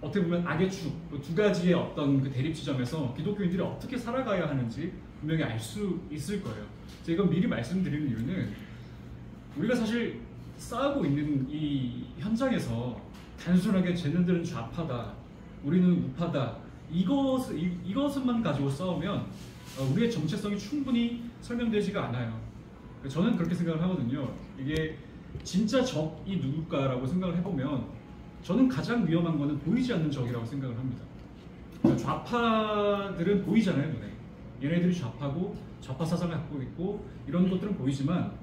어떻게 보면 악의 축, 두 가지의 어떤 그 대립 지점에서 기독교인들이 어떻게 살아가야 하는지 분명히 알 수 있을 거예요. 제가 미리 말씀드리는 이유는 우리가 사실 싸우고 있는 이 현장에서 단순하게 쟤네들은 좌파다, 우리는 우파다, 이것만 가지고 싸우면 우리의 정체성이 충분히 설명되지가 않아요. 저는 그렇게 생각을 하거든요. 이게 진짜 적이 누굴까라고 생각을 해보면 저는 가장 위험한 거는 보이지 않는 적이라고 생각을 합니다. 그러니까 좌파들은 보이잖아요, 눈에. 얘네들이 좌파고 좌파 사상을 갖고 있고 이런 것들은 보이지만,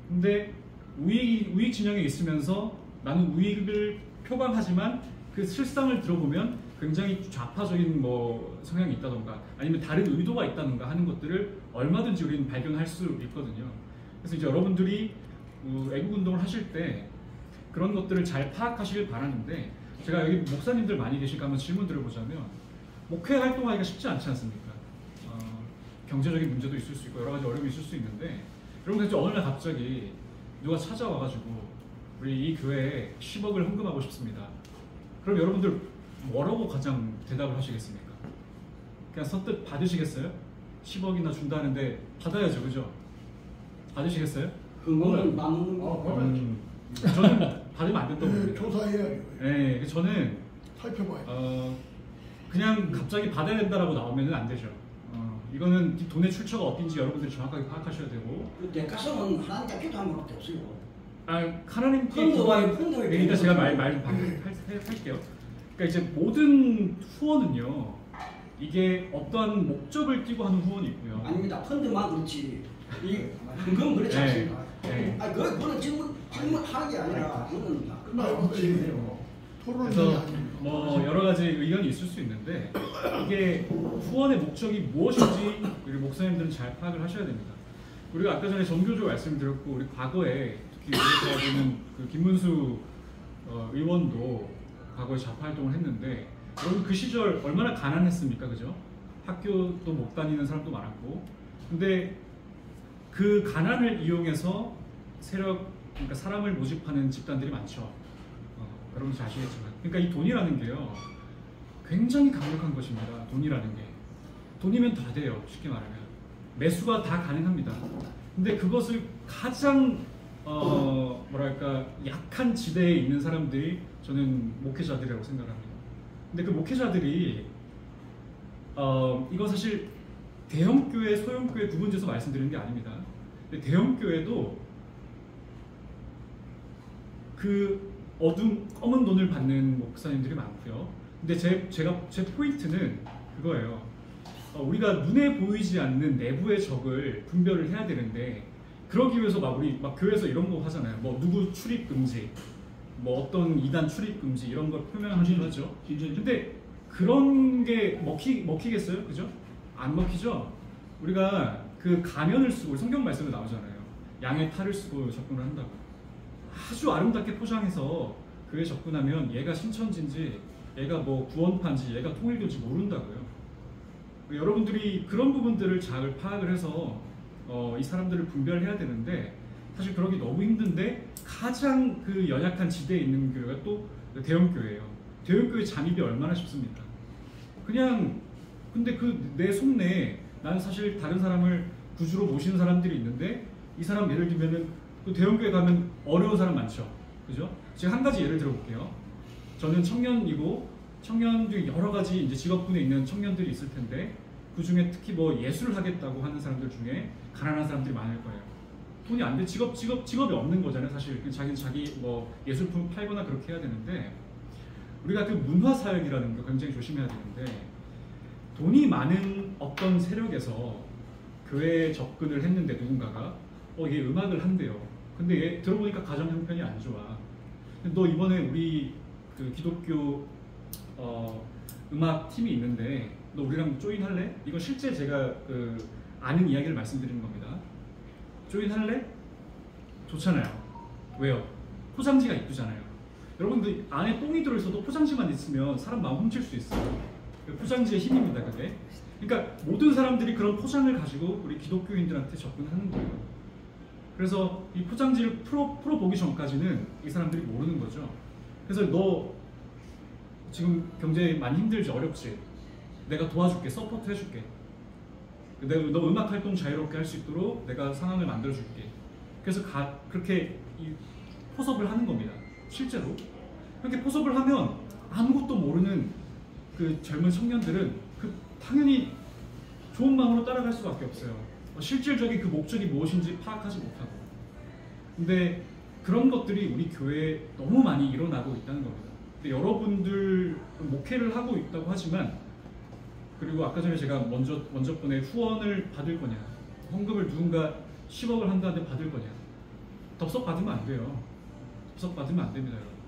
근데 우익 진영에 있으면서 나는 우익을 표방하지만 그 실상을 들어보면 굉장히 좌파적인 뭐 성향이 있다던가 아니면 다른 의도가 있다던가 하는 것들을 얼마든지 우리는 발견할 수 있거든요. 그래서 이제 여러분들이 애국운동을 하실 때 그런 것들을 잘 파악하시길 바라는데, 제가 여기 목사님들 많이 계실까 한번 질문 드려보자면, 목회 활동하기가 쉽지 않지 않습니까? 경제적인 문제도 있을 수 있고 여러 가지 어려움이 있을 수 있는데, 여러분 이제 어느 날 갑자기 누가 찾아와가지고 우리 이 교회에 10억을 헌금하고 싶습니다. 그럼 여러분들 뭐라고 가장 대답을 하시겠습니까? 그냥 선뜻 받으시겠어요? 10억이나 준다는데 받아야죠, 그죠? 받으시겠어요? 그거는 맞는 거. 저는 받으면 안 된다고 봅니다. 조사해야죠. 네, 저는 살펴봐요. 그냥 갑자기 받아야 된다라고 나오면 안 되죠. 이거는 돈의 출처가 어딘지 여러분들이 정확하게 파악하셔야 되고. 대가성은 하나님께 기도한 것밖에 없어요. 하나님께 펀드에 일단 제가 말 할게요. 그러니까 이제 모든 후원은요, 이게 어떠한 목적을 띠고 하는 후원이 있고요. 아닙니다. 펀드만 그렇지. 그건 그렇지 않습니까? 그거는 질문하는 게 아니라 그거는 끝나요. 그래서 뭐 여러 가지 의견이 있을 수 있는데, 이게 후원의 목적이 무엇인지 우리 목사님들은 잘 파악을 하셔야 됩니다. 우리가 아까 전에 전교조 말씀드렸고, 우리 과거에 특히 우리 대학에는 그 김문수 의원도 과거에 좌파 활동을 했는데, 여러분 그 시절 얼마나 가난했습니까, 그죠? 학교도 못 다니는 사람도 많았고, 근데 그 가난을 이용해서 그러니까 사람을 모집하는 집단들이 많죠. 여러분 잘 아시겠지만, 그러니까 이 돈이라는 게요, 굉장히 강력한 것입니다. 돈이라는 게 돈이면 다 돼요. 쉽게 말하면 매수가 다 가능합니다. 근데 그것을 가장 뭐랄까 약한 지대에 있는 사람들이 저는 목회자들이라고 생각합니다. 근데 그 목회자들이 이건 사실 대형교회, 소형교회 구분지어서 말씀드리는 게 아닙니다. 근데 대형교회도 그 검은 돈을 받는 목사님들이 많고요. 근데 제 포인트는 그거예요. 우리가 눈에 보이지 않는 내부의 적을 분별을 해야 되는데, 그러기 위해서 우리 교회에서 이런 거 하잖아요. 뭐 누구 출입 금지, 뭐 어떤 이단 출입 금지 이런 걸 표명하긴 하죠. 근데 그런 게 먹히겠어요? 그죠? 안 먹히죠? 우리가 그 가면을 쓰고 성경 말씀에 나오잖아요. 양의 탈을 쓰고 접근을 한다고. 아주 아름답게 포장해서 그에 접근하면 얘가 신천지인지 얘가 뭐 구원파인지 얘가 통일교인지 모른다고요. 여러분들이 그런 부분들을 잘 파악을 해서 이 사람들을 분별해야 되는데, 사실 그러기 너무 힘든데 가장 그 연약한 지대에 있는 교회가 또 대형교회예요. 대형교회 잠입이 얼마나 쉽습니까? 그냥 근데 그 내 속내에 나는 사실 다른 사람을 구주로 모시는 사람들이 있는데, 이 사람 예를 들면은 또 대형교회 가면 어려운 사람 많죠, 그죠? 제가 한 가지 예를 들어볼게요. 저는 청년이고 청년 중에 여러 가지 이제 직업군에 있는 청년들이 있을 텐데, 그 중에 특히 뭐 예술을 하겠다고 하는 사람들 중에 가난한 사람들이 많을 거예요. 돈이 안 돼, 직업이 없는 거잖아요, 사실. 자기 뭐 예술품 팔거나 그렇게 해야 되는데, 우리가 그 문화 사역이라는 거 굉장히 조심해야 되는데, 돈이 많은 어떤 세력에서 교회에 접근을 했는데 누군가가 얘 음악을 한대요. 근데 얘 들어보니까 가정 형편이 안 좋아. 너 이번에 우리 그 기독교 음악 팀이 있는데 너 우리랑 조인할래? 이거 실제 제가 아는 이야기를 말씀드리는 겁니다. 조인할래? 좋잖아요. 왜요? 포장지가 이쁘잖아요. 여러분들 안에 똥이 들어있어도 포장지만 있으면 사람 마음 훔칠 수 있어요. 포장지의 힘입니다, 그게. 그러니까 모든 사람들이 그런 포장을 가지고 우리 기독교인들한테 접근하는 거예요. 그래서 이 포장지를 풀어보기 전까지는 이 사람들이 모르는 거죠. 그래서 너 지금 경제 많이 힘들지, 어렵지? 내가 도와줄게, 서포트 해줄게. 너 음악 활동 자유롭게 할 수 있도록 내가 상황을 만들어줄게. 그래서 그렇게 포섭을 하는 겁니다. 실제로. 그렇게 포섭을 하면 아무것도 모르는 그 젊은 청년들은 당연히 좋은 마음으로 따라갈 수밖에 없어요. 실질적인 그 목적이 무엇인지 파악하지 못하고. 근데 그런 것들이 우리 교회에 너무 많이 일어나고 있다는 겁니다. 근데 여러분들 목회를 하고 있다고 하지만, 그리고 아까 전에 제가 먼저 분의 후원을 받을 거냐, 헌금을 누군가 10억을 한다는데 받을 거냐, 덥석 받으면 안 돼요. 덥석 받으면 안 됩니다, 여러분.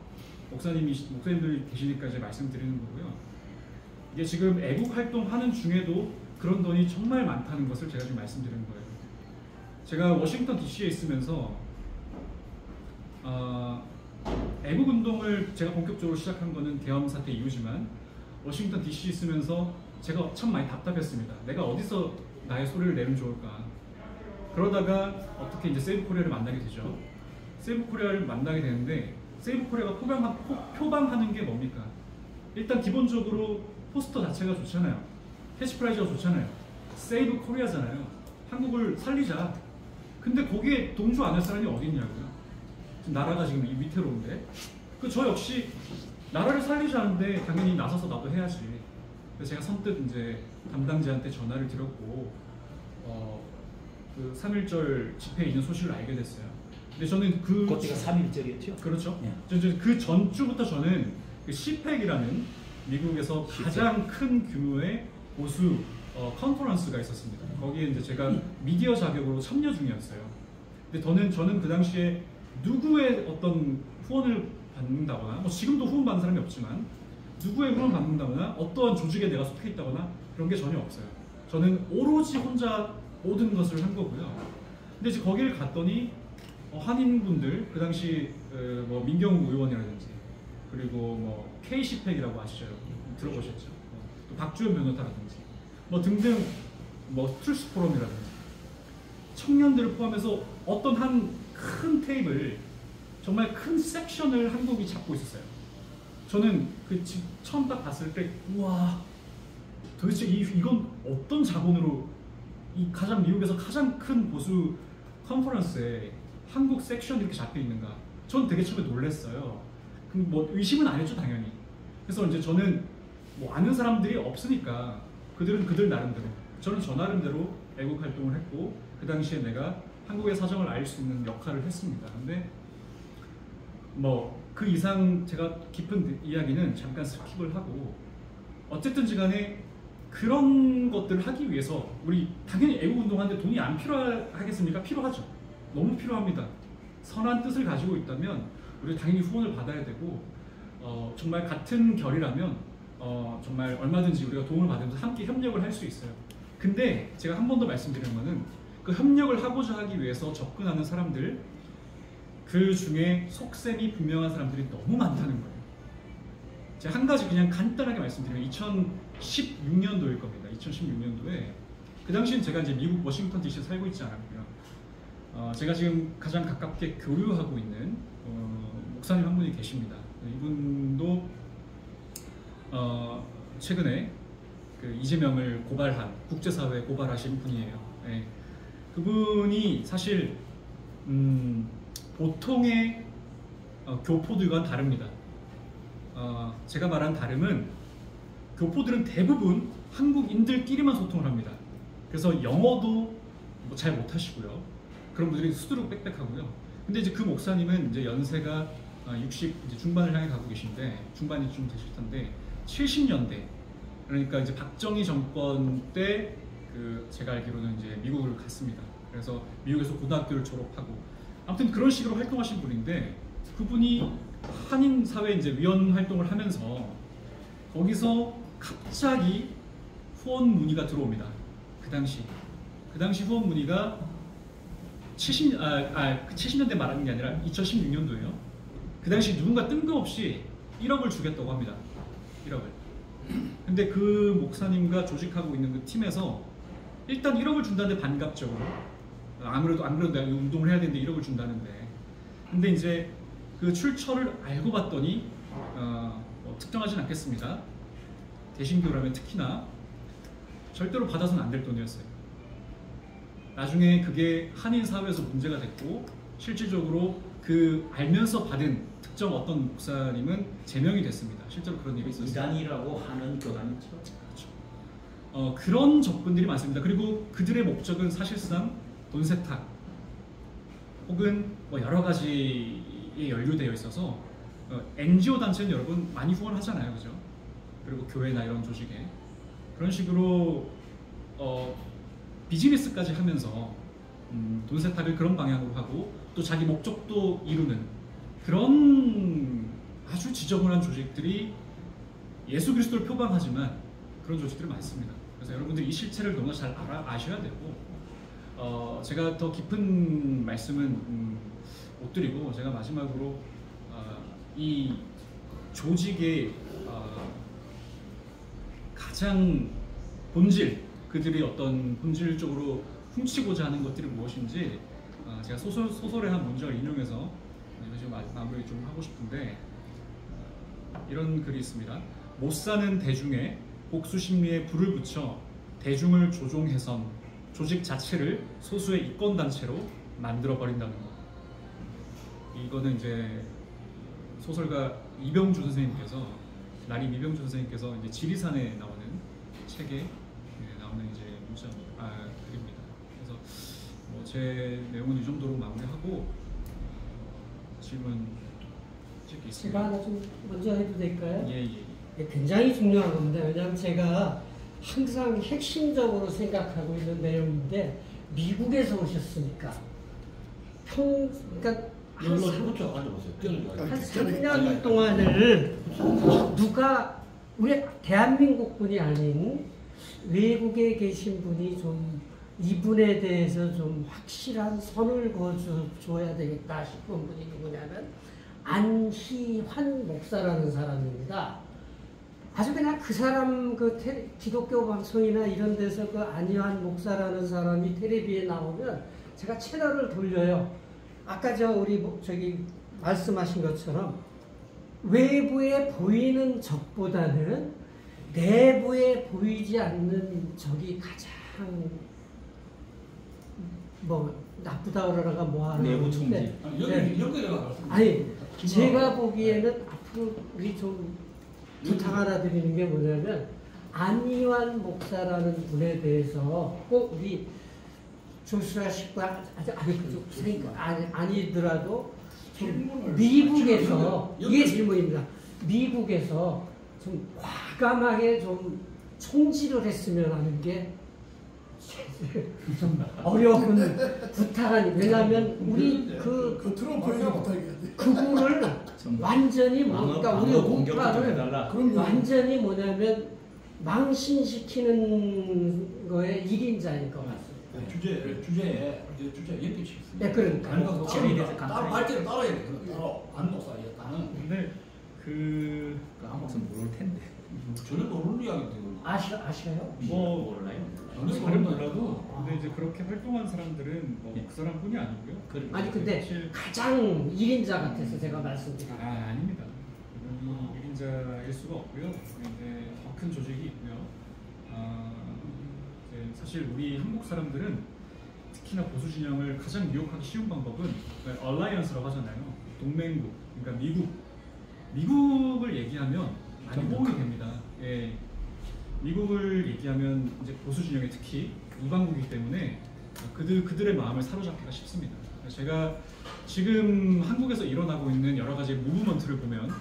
목사님들 계시니까 이제 말씀드리는 거고요. 이게 지금 애국 활동하는 중에도 그런 돈이 정말 많다는 것을 제가 지금 말씀드리는 거예요. 제가 워싱턴 DC에 있으면서 애국 운동을 제가 본격적으로 시작한 거는 계엄 사태 이후지만, 워싱턴 DC 있으면서 제가 참 많이 답답했습니다. 내가 어디서 나의 소리를 내면 좋을까? 그러다가 어떻게 이제 세이브 코리아를 만나게 되죠. 세이브 코리아를 만나게 되는데, 세이브 코리아가 표방하는 게 뭡니까? 일단 기본적으로 포스터 자체가 좋잖아요. 캐치프라이즈가 좋잖아요. 세이브 코리아잖아요. 한국을 살리자. 근데 거기에 동조 안 할 사람이 어디 있냐고요. 나라가 지금 위태로운데. 저 역시 나라를 살리자는데 당연히 나서서 나도 해야지. 그래서 제가 선뜻 이제 담당자한테 전화를 드렸고, 그 3.1절 집회에 있는 소식을 알게 됐어요. 근데 저는 그때가 3.1절이었죠? 그렇죠. 네. 그 전주부터 저는 그 CPEC이라는 미국에서 가장 큰 규모의 보수 컨퍼런스가 있었습니다. 거기에 이제 제가 미디어 자격으로 참여 중이었어요. 근데 저는 그 당시에 누구의 어떤 후원을 받는다거나, 뭐 지금도 후원 받는 사람이 없지만 누구의 후원을 받는다거나 어떠한 조직에 내가 속해 있다거나 그런 게 전혀 없어요. 저는 오로지 혼자 모든 것을 한 거고요. 근데 이제 거기를 갔더니 한인분들, 그 당시 뭐 민경우 의원이라든지, 그리고 뭐 K시팩이라고 아시죠? 들어보셨죠? 또 박주현 변호사라든지 뭐 등등, 뭐 트루스 포럼이라든지, 청년들을 포함해서 어떤 한 큰 테이블, 정말 큰 섹션을 한국이 잡고 있었어요. 저는 처음 딱 봤을 때, 우와, 도대체 이건 어떤 자본으로 미국에서 가장 큰 보수 컨퍼런스에 한국 섹션이 이렇게 잡혀 있는가? 전 되게 처음에 놀랐어요. 뭐 의심은 안 했죠, 당연히. 그래서 이제 저는 뭐 아는 사람들이 없으니까 그들은 그들 나름대로, 저는 저 나름대로 애국 활동을 했고, 그 당시에 내가 한국의 사정을 알 수 있는 역할을 했습니다. 근데 뭐 그 이상 제가 깊은 이야기는 잠깐 스킵을 하고, 어쨌든지 간에 그런 것들을 하기 위해서 우리 당연히 애국운동하는데 돈이 안 필요하겠습니까? 필요하죠. 너무 필요합니다. 선한 뜻을 가지고 있다면 우리 당연히 후원을 받아야 되고, 정말 같은 결이라면 정말 얼마든지 우리가 도움을 받으면서 함께 협력을 할 수 있어요. 근데 제가 한 번 더 말씀드리는 거는, 그 협력을 하고자 하기 위해서 접근하는 사람들, 그 중에 속셈이 분명한 사람들이 너무 많다는 거예요. 제가 한 가지 그냥 간단하게 말씀드리면, 2016년도일 겁니다. 2016년도에 그 당시엔 제가 이제 미국 워싱턴 DC에 살고 있지 않았고요. 제가 지금 가장 가깝게 교류하고 있는 목사님 한 분이 계십니다. 이분도 최근에 그 이재명을 고발한, 국제사회에 고발하신 분이에요. 네. 그분이 사실 보통의 교포들과 다릅니다. 제가 말한 다름은, 교포들은 대부분 한국인들끼리만 소통을 합니다. 그래서 영어도 뭐 잘 못하시고요. 그런 분들이 수두룩 빽빽하고요. 근데 이제 그 목사님은 이제 연세가 60 이제 중반을 향해 가고 계신데, 중반이 좀 되실 텐데, 70년대, 그러니까 이제 박정희 정권 때 제가 알기로는 이제 미국을 갔습니다. 그래서 미국에서 고등학교를 졸업하고, 아무튼 그런 식으로 활동하신 분인데, 그분이 한인 사회 이제 위원 활동을 하면서 거기서 갑자기 후원 문의가 들어옵니다. 그 당시 후원 문의가 70년대 말하는 게 아니라 2016년도예요. 그 당시 누군가 뜬금없이 1억을 주겠다고 합니다. 1억을. 근데 그 목사님과 조직하고 있는 그 팀에서 일단 1억을 준다는데 반갑적으로, 안 그래도 내가 운동을 해야 되는데 1억을 준다는데, 근데 이제 그 출처를 알고 봤더니 특정하진 않겠습니다. 대신교라면 특히나 절대로 받아서는 안 될 돈이었어요. 나중에 그게 한인 사회에서 문제가 됐고 실질적으로 그 알면서 받은 특정 어떤 목사님은 제명이 됐습니다. 실제로 그런 일이 있었어요. 이단이라고 하는 교단이죠. 그렇죠. 그런 접근들이 많습니다. 그리고 그들의 목적은 사실상 돈 세탁 혹은 뭐 여러 가지에 연루되어 있어서 NGO 단체는 여러분 많이 후원하잖아요, 그죠? 그리고 교회나 이런 조직에 그런 식으로 비즈니스까지 하면서 돈 세탁을 그런 방향으로 하고 또 자기 목적도 이루는 그런 아주 지저분한 조직들이 예수 그리스도를 표방하지만 그런 조직들이 많습니다. 그래서 여러분들 이 실체를 너무 잘 아셔야 되고 제가 더 깊은 말씀은 못 드리고 제가 마지막으로 이 조직의 가장 본질 그들이 어떤 본질적으로 훔치고자 하는 것들이 무엇인지 제가 소설의 한 문장을 인용해서 지금 마무리 좀 하고 싶은데 이런 글이 있습니다. 못 사는 대중에 복수 심리에 불을 붙여 대중을 조종해선 조직 자체를 소수의 이권 단체로 만들어 버린다는 것. 이거는 이제 소설가 이병주 선생님께서 나림 이병주 선생님께서 이제 지리산에 나오는 책에 나오는 이제 글입니다. 그래서 뭐 제 내용은 이 정도로 마무리하고 질문 있습니다. 제가 하나 좀 먼저 해도 될까요? 예. 굉장히 중요한 겁니다. 왜냐하면 제가 항상 핵심적으로 생각하고 있는 내용인데 미국에서 오셨으니까 그러니까 한 3년 동안을 누가 우리 대한민국 분이 아닌 외국에 계신 분이 좀 이분에 대해서 좀 확실한 선을 그어줘야 되겠다 싶은 분이 누구냐면 안희환 목사라는 사람입니다. 아주 그냥 그 사람 기독교 방송이나 이런 데서 그 안희환 목사라는 사람이 텔레비에 나오면 제가 채널을 돌려요. 아까 저기 말씀하신 것처럼 외부에 보이는 적보다는 내부에 보이지 않는 적이 가장 뭐 나쁘다 그러다가 뭐하는 내부 총질. 아니 제가 보기에는 앞으로 우리 좀 부탁 하나 드리는 게 뭐냐면 안희환 목사라는 분에 대해서 꼭 우리 조수아 식구가 아니더라도 미국에서 이게 질문입니다. 미국에서 좀 과감하게 좀 총질을 했으면 하는 게 좀 어려운 부탁이 왜냐하면 우리 트럼프에게 부탁이야. 그분을 완전히 그러니까 우리 우파를 완전히 뭐냐면 망신시키는 거에 1인자인 것 같습니다. 주제에 연결시켰습니다. 네, 그러니까. 말대로 따라야 돼. 안 녹사였다는. 근데 한 목사는 모를 텐데. 저는 모르는 이야기인데. 아셔요? 뭐 몰라요. 잘은 몰라도 근데 이제 그렇게 활동한 사람들은 뭐 그 사람뿐이 아니고요. 아니 근데 가장 1인자 같아서 제가 말씀드립니다. 아닙니다. 1인자일 수가 없고요. 이제 더 큰 조직이 있고요. 사실 우리 한국 사람들은 특히나 보수 진영을 가장 미혹하기 쉬운 방법은 얼라이언스라고 하잖아요. 동맹국, 그러니까 미국을 얘기하면 많이 호응이 됩니다. 예. 미국을 얘기하면 이제 보수 진영에 특히 우방국이기 때문에 그들의 마음을 사로잡기가 쉽습니다. 제가 지금 한국에서 일어나고 있는 여러 가지 무브먼트를 보면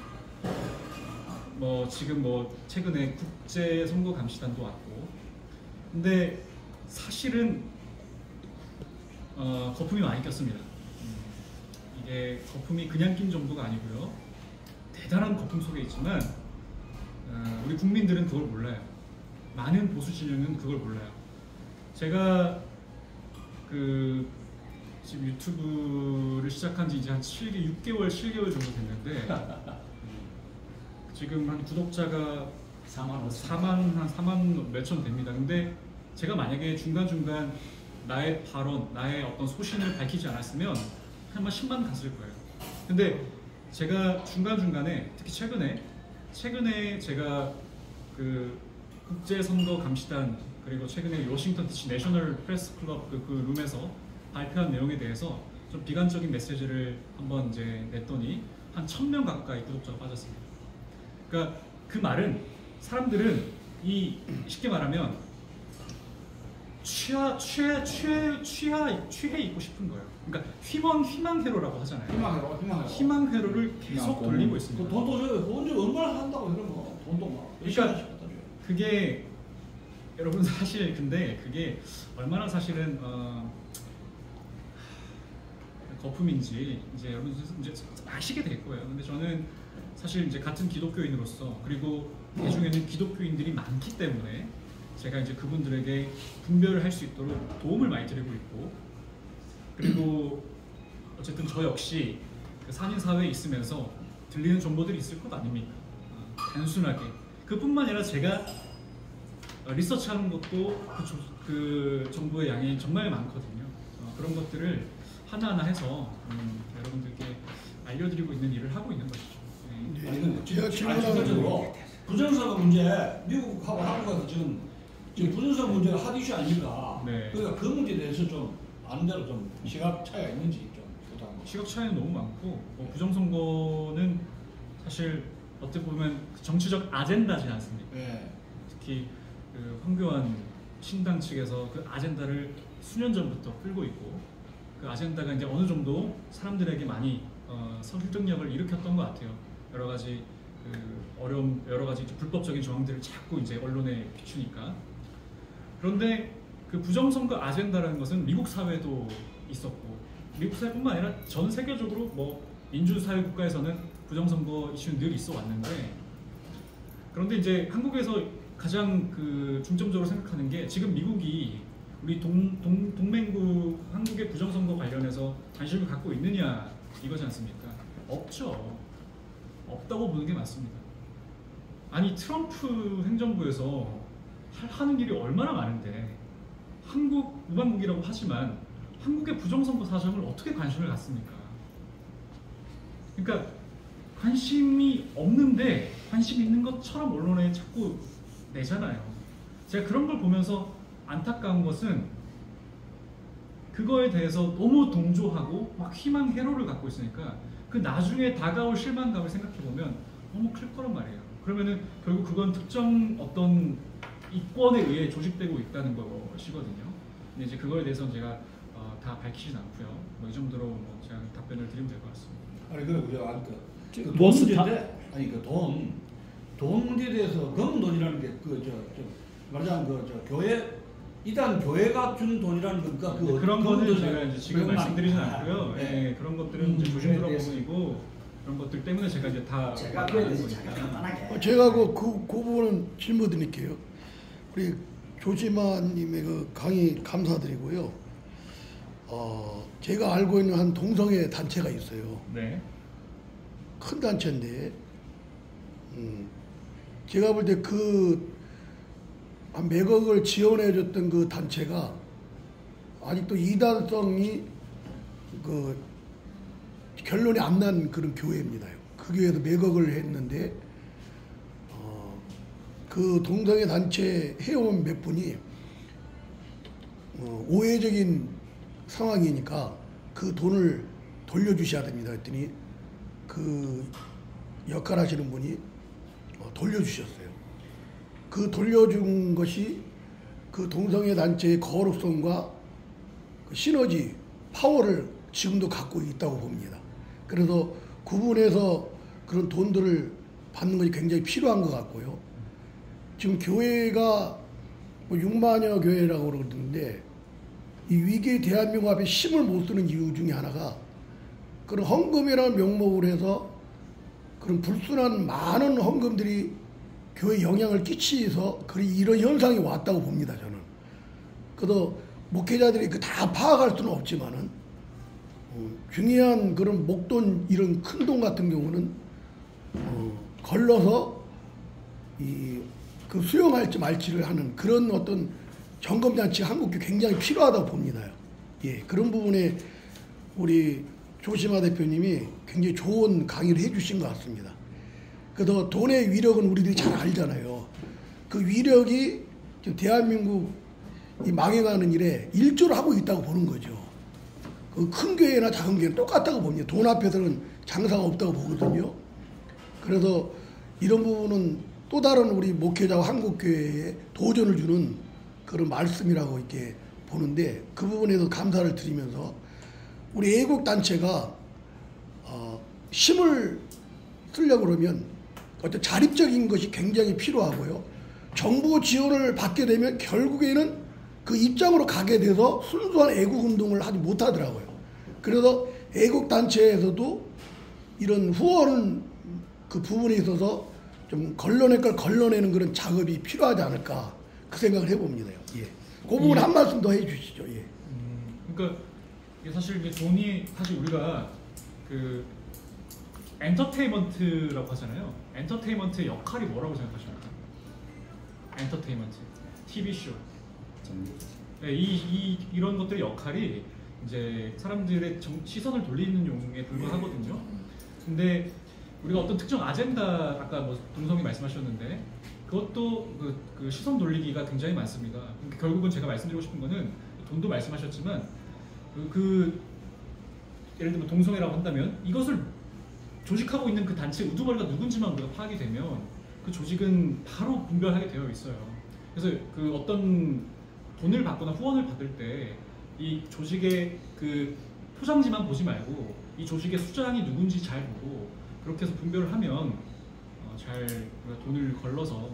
지금 최근에 국제 선거 감시단도 왔고 근데 사실은 거품이 많이 꼈습니다. 이게 거품이 그냥 낀 정도가 아니고요. 대단한 거품 속에 있지만 우리 국민들은 그걸 몰라요. 많은 보수 진영은 그걸 몰라요. 제가 지금 유튜브를 시작한 지 이제 한 6개월 정도 됐는데 지금 한 구독자가 4만 몇천 됩니다. 근데 제가 만약에 중간중간 나의 발언, 나의 어떤 소신을 밝히지 않았으면 한 10만 갔을 거예요. 근데 제가 중간중간에 특히 최근에 최근에 제가 그 국제선거감시단 그리고 최근에 워싱턴 DC 내셔널 프레스 클럽 그 룸에서 발표한 내용에 대해서 좀 비관적인 메시지를 한번 이제 냈더니 한 1000명 가까이 구독자가 빠졌습니다. 그러니까 그 말은 사람들은 쉽게 말하면 취해 있고 싶은 거예요. 그러니까 희망회로라고 하잖아요. 희망회로를 계속 돌리고 있습니다. 돈도 줘요. 돈 좀 얼마나 한다고 이런 거. 돈도 막. 그러니까 그게 여러분 사실 근데 그게 얼마나 사실은 거품인지 이제 여러분 이제 아시게 될 거예요. 근데 저는 사실 이제 같은 기독교인으로서 그리고 그 중에는 기독교인들이 많기 때문에 제가 이제 그분들에게 분별을 할 수 있도록 도움을 많이 드리고 있고 그리고 어쨌든 저 역시 그 산인 사회에 있으면서 들리는 정보들이 있을 것 아닙니까? 단순하게 그뿐만 아니라 제가 리서치하는 것도 그 정보의 양이 정말 많거든요. 그런 것들을 하나하나 해서 여러분들께 알려드리고 있는 일을 하고 있는 것이죠. 네. 아니 근데 제가 질문하는 부정선거 문제 미국하고 한국에서 지금 부정선거 문제가 핫 이슈 아닙니까? 네. 그러니까 그 문제에 대해서 좀 아는 대로 좀 시각 차이가 있는지 좀 부탁합니다. 시각 차이는 너무 많고 부정선거는 사실 어떻게 보면 정치적 아젠다지 않습니까? 네. 특히 그 황교안 신당 측에서 그 아젠다를 수년 전부터 끌고 있고 그 아젠다가 이제 어느 정도 사람들에게 많이 설득력을 일으켰던 것 같아요. 여러 가지 그 어려움, 여러 가지 불법적인 정황들을 자꾸 이제 언론에 비추니까. 그런데 그 부정선거 아젠다라는 것은 미국 사회도 있었고 미국 사회뿐만 아니라 전 세계적으로 뭐 민주사회 국가에서는 부정선거 이슈는 늘 있어 왔는데 그런데 이제 한국에서 가장 그 중점적으로 생각하는 게 지금 미국이 우리 동맹국 한국의 부정선거 관련해서 관심을 갖고 있느냐 이거지 않습니까? 없죠. 없다고 보는 게 맞습니다. 아니 트럼프 행정부에서 하는 일이 얼마나 많은데 한국 우방국이라고 하지만 한국의 부정선거 사정을 어떻게 관심을 갖습니까? 그러니까 관심이 없는데 관심 있는 것처럼 언론에 자꾸 내잖아요. 제가 그런 걸 보면서 안타까운 것은 그거에 대해서 너무 동조하고 막 희망 회로를 갖고 있으니까 그 나중에 다가올 실망감을 생각해 보면 너무 클 거란 말이에요. 그러면은 결국 그건 특정 어떤 이권에 의해 조직되고 있다는 것이거든요. 근데 이제 그거에 대해서는 제가 다 밝히진 않고요. 뭐 이 정도로 뭐 제가 답변을 드리면 될 것 같습니다. 아니 그리고 돈 문제인데 아니 돈 문제에 대해서 검은 돈이라는 게 말하자면 교회 이단 교회가 준 돈이라는 거니까 그런 거는 제가 이제 지금 말씀드리진 않고요. 네. 네, 그런 것들은 이제 조심스러운 부분이고 그런 것들 때문에 제가 이제 다 제가 그 부분은 질문 드릴게요. 우리 조지만님의 그 강의 감사드리고요. 제가 알고 있는 한 동성애 단체가 있어요. 네. 큰 단체인데, 제가 볼 때 한 몇억을 지원해줬던 그 단체가 아직도 이단성이 결론이 안 난 그런 교회입니다. 그 교회에서 몇억을 했는데, 그 동성애 단체 회원 몇 분이 오해적인 상황이니까 그 돈을 돌려주셔야 됩니다. 했더니 그 역할 하시는 분이 돌려주셨어요. 그 돌려준 것이 그 동성애 단체의 거룩성과 그 시너지, 파워를 지금도 갖고 있다고 봅니다. 그래서 구분해서 그런 돈들을 받는 것이 굉장히 필요한 것 같고요. 지금 교회가 뭐 6만여 교회라고 그러는데 이 위기의 대한민국 앞에 힘을 못 쓰는 이유 중에 하나가 그런 헌금이라는 명목으로 해서 그런 불순한 많은 헌금들이 교회에 영향을 끼치서 이런 현상이 왔다고 봅니다. 저는. 그래서 목회자들이 다 파악할 수는 없지만은 중요한 그런 목돈 이런 큰 돈 같은 경우는 걸러서 그 수용할지 말지를 하는 그런 어떤 점검장치 한국교 굉장히 필요하다고 봅니다. 예, 그런 부분에 우리 조심하 대표님이 굉장히 좋은 강의를 해주신 것 같습니다. 그래서 돈의 위력은 우리들이 잘 알잖아요. 그 위력이 지금 대한민국 이 망해가는 일에 일조를 하고 있다고 보는 거죠. 그 큰 교회나 작은 교회는 똑같다고 봅니다. 돈 앞에서는 장사가 없다고 보거든요. 그래서 이런 부분은 또 다른 우리 목회자와 한국교회에 도전을 주는 그런 말씀이라고 이렇게 보는데, 그 부분에서 감사를 드리면서 우리 애국단체가 힘을 쓰려고 그러면 어떤 자립적인 것이 굉장히 필요하고요. 정부 지원을 받게 되면 결국에는 그 입장으로 가게 돼서 순수한 애국운동을 하지 못하더라고요. 그래서 애국단체에서도 이런 후원 그 부분에 있어서 좀 걸러낼 걸 걸러내는 그런 작업이 필요하지 않을까 그 생각을 해봅니다. 예. 그 부분 한 말씀 더 해주시죠. 예. 그러니까 이게 사실 이게 돈이 사실 우리가 그 엔터테인먼트라고 하잖아요. 엔터테인먼트의 역할이 뭐라고 생각하십니까? 엔터테인먼트, TV쇼. 네, 이런 것들의 역할이 이제 사람들의 시선을 돌리는 용에 불과하거든요. 근데 우리가 어떤 특정 아젠다, 아까 뭐 동성이 말씀하셨는데 그것도 그 시선 돌리기가 굉장히 많습니다. 결국은 제가 말씀드리고 싶은 거는 돈도 말씀하셨지만 예를 들면 동성애라고 한다면 이것을 조직하고 있는 그 단체 우두머리가 누군지만 우리가 파악이 되면 그 조직은 바로 분별하게 되어 있어요. 그래서 그 어떤 돈을 받거나 후원을 받을 때 이 조직의 그 포장지만 보지 말고 이 조직의 수장이 누군지 잘 보고 그렇게 해서 분별을 하면 잘 돈을 걸러서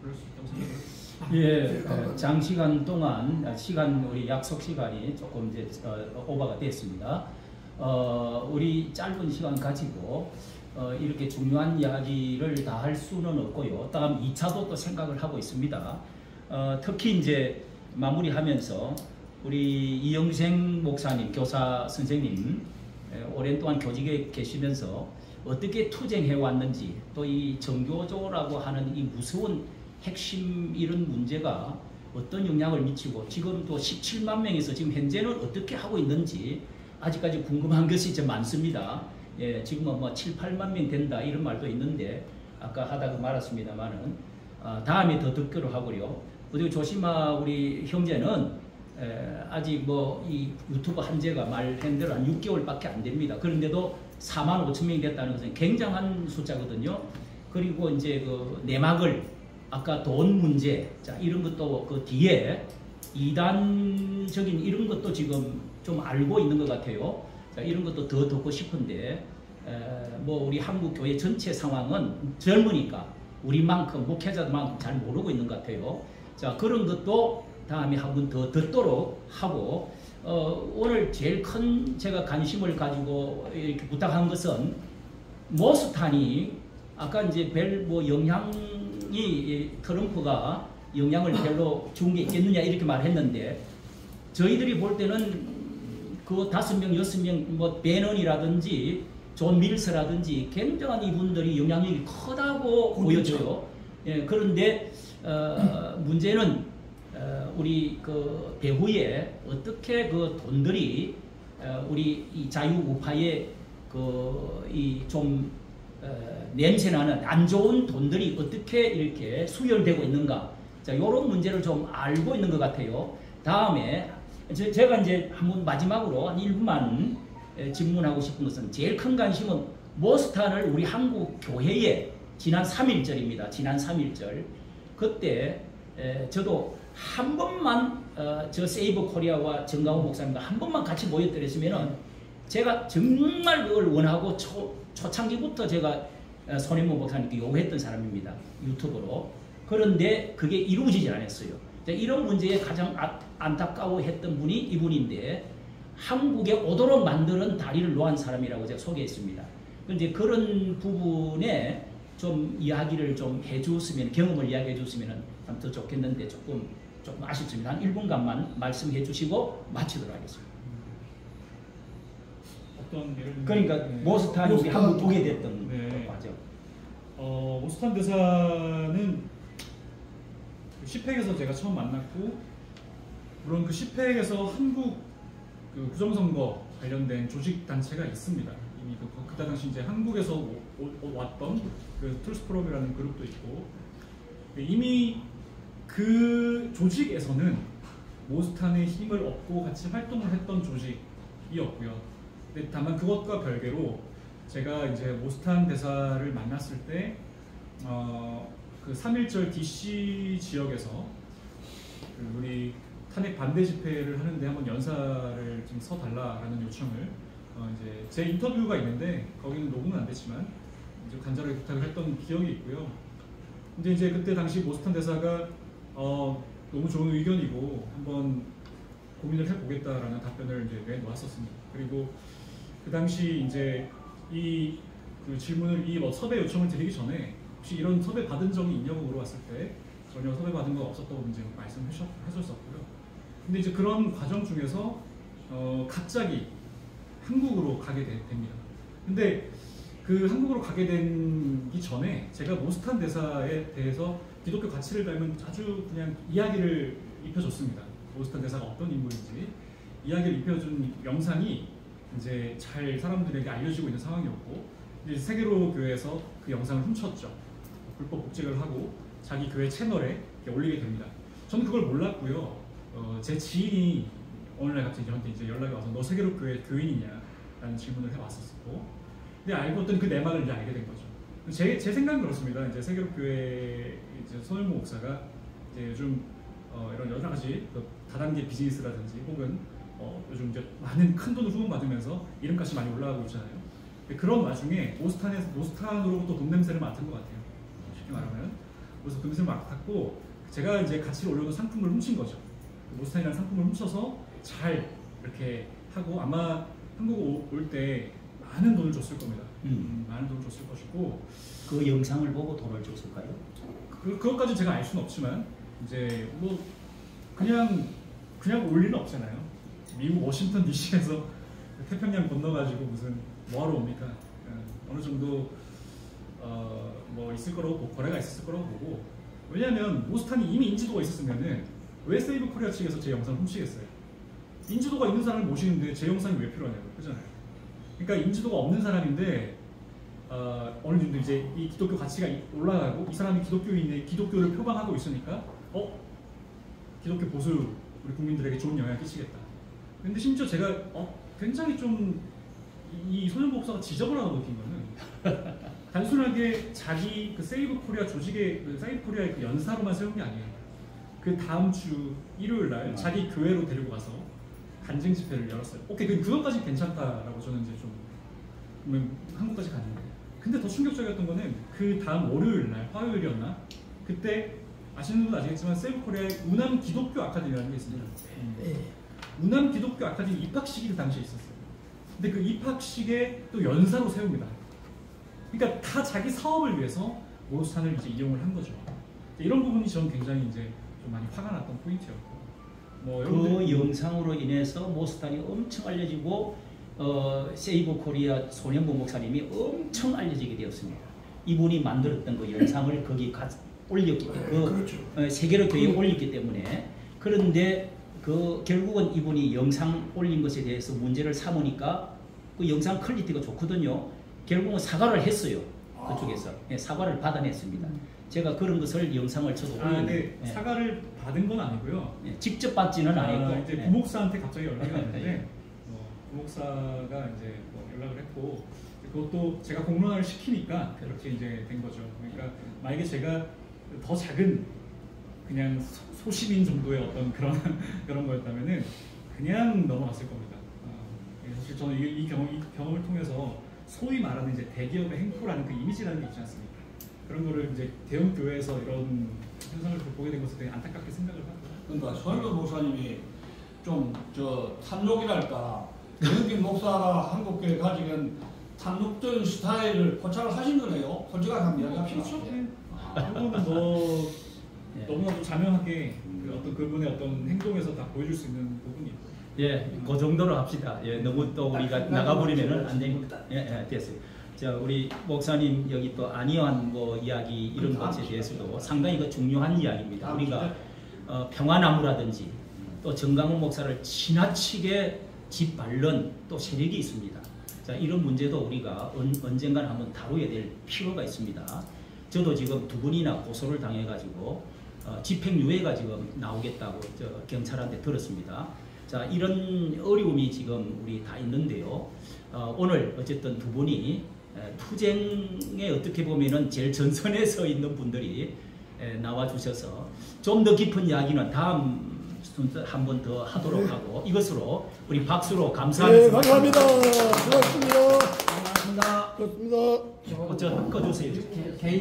그럴 수 있다고 생각해요. 예, 장시간 동안 우리 약속 시간이 조금 이제 오버가 됐습니다. 우리 짧은 시간 가지고 이렇게 중요한 이야기를 다 할 수는 없고요. 다음 2차도 또 생각을 하고 있습니다. 특히 이제 마무리하면서 우리 이영생 목사님, 교사 선생님 오랜 동안 교직에 계시면서 어떻게 투쟁해 왔는지, 또 이 정교조라고 하는 이 무서운 핵심 이런 문제가 어떤 영향을 미치고 지금 또 17만 명에서 지금 현재는 어떻게 하고 있는지 아직까지 궁금한 것이 좀 많습니다. 예, 지금은 뭐 7, 8만 명 된다 이런 말도 있는데 아까 하다가 말았습니다만은 다음에 더 듣기로 하고요. 그리고 조심하 우리 형제는 아직 뭐 이 유튜브 한제가 말한 대로 한 6개월밖에 안 됩니다. 그런데도 4만 5천 명이 됐다는 것은 굉장한 숫자거든요. 그리고 이제 그 내막을 아까 돈 문제, 자 이런 것도 그 뒤에 이단적인 이런 것도 지금 좀 알고 있는 것 같아요. 자 이런 것도 더 듣고 싶은데 뭐 우리 한국 교회 전체 상황은 젊으니까 우리만큼 목회자들만큼 잘 모르고 있는 것 같아요. 자 그런 것도 다음에 한 번 더 듣도록 하고 오늘 제일 큰 제가 관심을 가지고 이렇게 부탁한 것은 모스탄이 아까 이제 별 뭐 영향이 트럼프가 영향을 별로 준 게 있겠느냐 이렇게 말했는데 저희들이 볼 때는 그 5명, 6명 뭐 베넌이라든지 존 밀스라든지 굉장한 이분들이 영향력이 크다고 보여져요. 예, 그런데 문제는 우리 그 배후에 어떻게 그 돈들이 우리 이 자유우파의 그 이 좀 냄새나는 안 좋은 돈들이 어떻게 이렇게 수혈되고 있는가, 자 이런 문제를 좀 알고 있는 것 같아요. 다음에 제가 이제 한번 마지막으로 한 1분만 질문하고 싶은 것은 제일 큰 관심은 모스탄을 우리 한국 교회에 지난 3.1절입니다. 지난 3.1절 그때 저도 한 번만 저 세이브 코리아와 정강호 목사님과 한 번만 같이 모였더랬으면은 제가 정말 그걸 원하고 초창기부터 제가 손인모 목사님께 요구했던 사람입니다. 유튜브로. 그런데 그게 이루어지지 않았어요. 이런 문제에 가장 안타까워했던 분이 이분인데 한국에 오도록 만드는 다리를 놓은 사람이라고 제가 소개했습니다. 그런데 그런 부분에 좀 이야기를 좀 해주었으면, 경험을 이야기해 줬으면 더 좋겠는데 조금 아쉽습니다. 한 1분간만 말씀해 주시고 마치도록 하겠습니다. 어떤 예를 들면 그러니까 모스탄이 우리 한국 오게 됐던 과정. 모스탄 대사는 10팩에서 제가 처음 만났고, 물론 그 10팩에서 한국 그 부정선거 관련된 조직 단체가 있습니다. 이미 그때 당시 이제 한국에서 왔던 그 툴스프롬이라는 그룹도 있고 이미 그 조직에서는 모스탄의 힘을 얻고 같이 활동을 했던 조직이었고요. 근데 다만 그것과 별개로 제가 이제 모스탄 대사를 만났을 때 그 3.1절 DC 지역에서 그 우리 탄핵 반대 집회를 하는데 한번 연사를 좀 써달라라는 요청을 이제 제 인터뷰가 있는데 거기는 녹음은 안 됐지만 이제 간절하게 부탁을 했던 기억이 있고요. 근데 이제 그때 당시 모스탄 대사가 너무 좋은 의견이고 한번 고민을 해보겠다라는 답변을 이제 내놓았었습니다. 그리고 그 당시 이제 이 그 질문을 섭외 요청을 드리기 전에 혹시 이런 섭외 받은 적이 있냐고 물어봤을 때 전혀 섭외 받은 거 없었다고 이제 말씀하셨었고요. 근데 이제 그런 과정 중에서 갑자기 한국으로 가게 됩니다. 근데 그 한국으로 가게 되기 전에 제가 모스탄 대사에 대해서 기독교 가치를 닮은 아주 그냥 이야기를 입혀줬습니다. 모스탄 대사가 어떤 인물인지 이야기를 입혀준 영상이 이제 잘 사람들에게 알려지고 있는 상황이었고 이제 세계로 교회에서 그 영상을 훔쳤죠. 불법 복제를 하고 자기 교회 채널에 올리게 됩니다. 저는 그걸 몰랐고요. 제 지인이 어느 날 갑자기 저한테 이제 연락이 와서 너 세계로 교회 교인이냐? 라는 질문을 해왔었고 근데 알고 봤더니 그 내막을 이제 알게 된 거죠. 제 생각은 그렇습니다. 이제 세계로 교회 이제 손흥모 목사가 이제 요즘 이런 여러 가지 다단계 비즈니스라든지 혹은 요즘 이제 많은 큰 돈을 후원받으면서 이름값이 많이 올라가고 있잖아요. 그런 와중에 모스탄으로부터 돈 냄새를 맡은 것 같아요. 쉽게 말하면. 그래서 돈 냄새를 맡았고 제가 이제 가치를 올려놓은 상품을 훔친 거죠. 모스탄이라는 상품을 훔쳐서 잘 이렇게 하고 아마 한국 올 때 많은 돈을 줬을 겁니다. 많은 돈을 줬을 것이고 그 영상을 보고 돈을 줬을까요? 그것까지 제가 알 수는 없지만 이제 뭐 그냥 올 리는 없잖아요. 미국 워싱턴 DC에서 태평양 건너가지고 무슨 뭐하러 옵니까? 어느 정도 뭐 있을 거라고 거래가 있었을 거라고 보고 왜냐하면 모스탄이 이미 인지도가 있었으면은 왜 세이브 코리아 측에서 제 영상을 훔치겠어요? 인지도가 있는 사람을 모시는데 제 영상이 왜 필요하냐고 그러잖아요. 그러니까 인지도가 없는 사람인데 어느 정도 이제 이 기독교 가치가 올라가고 이 사람이 기독교인의 기독교를 표방하고 있으니까 기독교 보수 우리 국민들에게 좋은 영향을 끼치겠다. 근데 심지어 제가 굉장히 좀 이 손흥모 목사가 지저분하다고 느낀 거는 단순하게 자기 그 세이브 코리아 조직의 그 세이브 코리아의 그 연사로만 세운 게 아니에요. 그 다음 주 일요일 날 자기 교회로 데리고 가서 간증 집회를 열었어요. 오케이, 그것까지 괜찮다라고 저는 이제 좀 한국까지 갔는데. 근데 더 충격적이었던 거는 그 다음 월요일 날, 화요일이었나? 그때 아시는 분은 아시겠지만 세이브 코리아의 우남 기독교 아카데미라는 게 있습니다. 우남 기독교 아카데미 입학식이 그 당시에 있었어요. 근데 그 입학식에 또 연사로 세웁니다. 그러니까 다 자기 사업을 위해서 모스탄을 이제 이용을 한 거죠. 이런 부분이 저는 굉장히 이제 좀 많이 화가 났던 포인트였고. 그 영상으로 인해서 모스탄이 엄청 알려지고 세이브 코리아 손흥모 목사님이 엄청 알려지게 되었습니다. 이분이 만들었던 그 영상을 거기 올렸기 때문에 그렇죠. 세계로 교회에 올렸기 때문에 그런데 결국은 이분이 영상 올린 것에 대해서 문제를 삼으니까 그 영상 퀄리티가 좋거든요. 결국은 사과를 했어요. 그쪽에서 사과를 받아냈습니다. 제가 그런 것을 영상을 저도 올렸는데 사과를 받은 건 아니고요. 직접 받지는 않았고 이제 부목사한테 갑자기 연락이 왔는데 부목사가 이제 연락을 했고 그것도 제가 공론화를 시키니까 그렇게 이제 된 거죠. 그러니까 만약에 제가 더 작은 그냥 소시민 정도의 어떤 그런 거였다면은 그냥 넘어갔을 겁니다. 사실 저는 이 경험을 통해서 소위 말하는 이제 대기업의 행포라는 그 이미지라는 게 있지 않습니까? 그런 거를 이제 대형 교회에서 이런 현상을 보게 된 것에 대해 안타깝게 생각을 하고요. 그러니까 손흥모 목사님이 좀 탐욕이랄까 영진 목사가 한국교회 가지는 탐욕적인 스타일을 포착을 하신 거네요. 솔직하게 한번 이야기합시다. 그거는 너무나도 자명하게 어떤 그분의 어떤 행동에서 다 보여줄 수 있는 부분이. 그 정도로 합시다. 너무 또 우리가 나가버리면은 안 되니까. 됐어요. 자, 우리 목사님 여기 또 안희환 이야기 이런 것에 대해서도 상당히 중요한 이야기입니다. 우리가 평화나무라든지 또 정강훈 목사를 지나치게 짓밟는 또 세력이 있습니다. 자, 이런 문제도 우리가 언젠가는 한번 다뤄야 될 필요가 있습니다. 저도 지금 2분이나 고소를 당해가지고 집행유예가 지금 나오겠다고 경찰한테 들었습니다. 자, 이런 어려움이 지금 우리 다 있는데요. 오늘 어쨌든 2분이 투쟁에 어떻게 보면은 제일 전선에 서 있는 분들이 나와주셔서 좀 더 깊은 이야기는 다음 순서 한 번 더 하도록 하고 이것으로 우리 박수로 감사하면서 네, 감사합니다. 수고하셨습니다. 고맙습니다. 고맙습니다. 꺼주세요. 개인